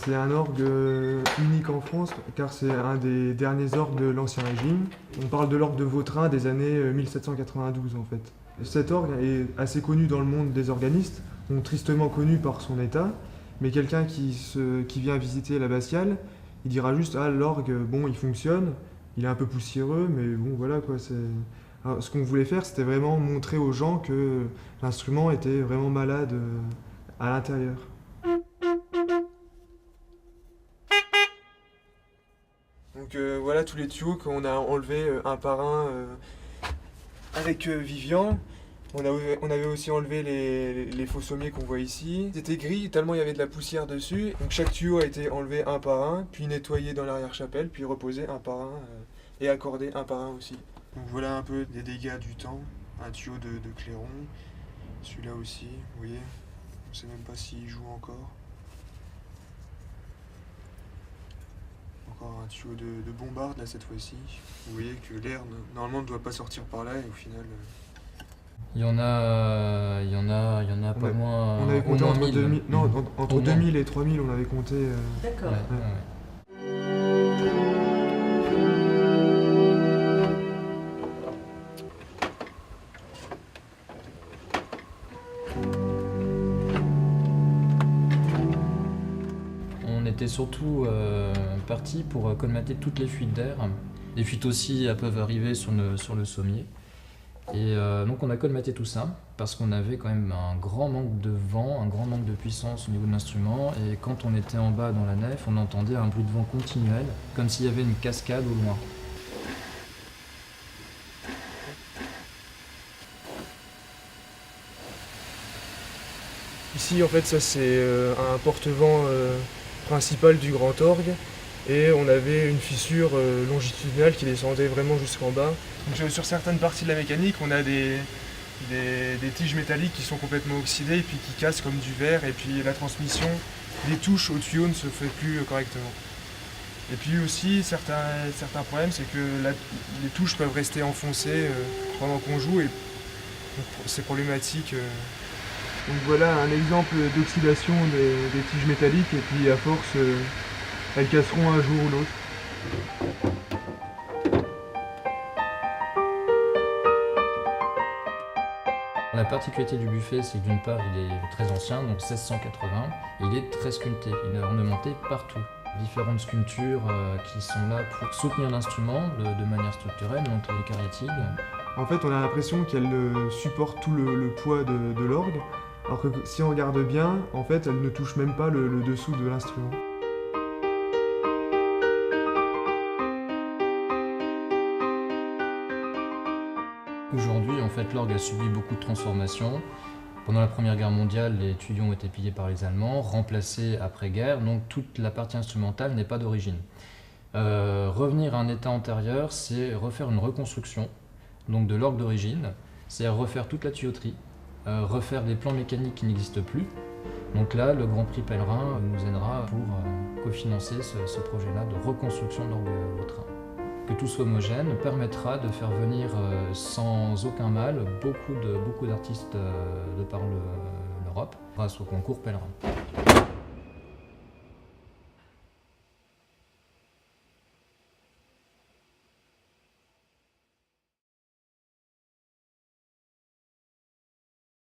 C'est un orgue unique en France car c'est un des derniers orgues de l'Ancien Régime. On parle de l'orgue de Vautrin des années 1792 en fait. Cet orgue est assez connu dans le monde des organistes, donc tristement connu par son état, mais quelqu'un qui vient visiter l'abbatiale, il dira juste « Ah, l'orgue, bon, il fonctionne, il est un peu poussiéreux, mais bon, voilà quoi, c'est... » Alors, ce qu'on voulait faire, c'était vraiment montrer aux gens que l'instrument était vraiment malade à l'intérieur. Donc voilà tous les tuyaux qu'on a enlevés un par un avec Vivian. On avait aussi enlevé les faux sommiers qu'on voit ici. C'était gris tellement il y avait de la poussière dessus. Donc chaque tuyau a été enlevé un par un, puis nettoyé dans l'arrière-chapelle, puis reposé un par un et accordé un par un aussi. Donc voilà un peu des dégâts du temps. Un tuyau de clairon. Celui-là aussi, vous voyez. On ne sait même pas s'il joue encore. Encore un tuyau de bombarde là cette fois-ci. Vous voyez que l'air normalement ne doit pas sortir par là et au final... Il y en a pas moins. On avait compté au moins entre 1000. 2000, non, entre Au moins. 2000 et 3000, on avait compté. D'accord. Ouais. On était surtout parti pour colmater toutes les fuites d'air. Les fuites aussi peuvent arriver sur le sommier. Et donc on a colmaté tout ça parce qu'on avait quand même un grand manque de vent, un grand manque de puissance au niveau de l'instrument. Et quand on était en bas dans la nef, on entendait un bruit de vent continuel, comme s'il y avait une cascade au loin. Ici, en fait, ça c'est un porte-vent principal du grand orgue. Et on avait une fissure longitudinale qui descendait vraiment jusqu'en bas. Donc, sur certaines parties de la mécanique, on a des tiges métalliques qui sont complètement oxydées et puis qui cassent comme du verre. Et puis la transmission des touches au tuyau ne se fait plus correctement. Et puis aussi, certains problèmes, c'est que les touches peuvent rester enfoncées pendant qu'on joue et donc, c'est problématique. Donc voilà un exemple d'oxydation des tiges métalliques et puis à force, elles casseront un jour ou l'autre. La particularité du buffet, c'est que d'une part, il est très ancien, donc 1680, et il est très sculpté, il est ornementé partout. Différentes sculptures qui sont là pour soutenir l'instrument de manière structurelle, donc les cariatides. En fait, on a l'impression qu'elle supporte tout le poids de l'orgue, alors que si on regarde bien, en fait, elle ne touche même pas le dessous de l'instrument. Aujourd'hui, en fait, l'orgue a subi beaucoup de transformations. Pendant la Première Guerre mondiale, les tuyaux ont été pillés par les Allemands, remplacés après-guerre, donc toute la partie instrumentale n'est pas d'origine. Revenir à un état antérieur, c'est refaire une reconstruction donc de l'orgue d'origine, c'est refaire toute la tuyauterie, refaire des plans mécaniques qui n'existent plus. Donc là, le Grand Prix Pèlerin nous aidera pour cofinancer ce projet-là de reconstruction de l'orgue Vautrin. Que tout soit homogène permettra de faire venir sans aucun mal beaucoup d'artistes de par l'Europe grâce au concours Pèlerin.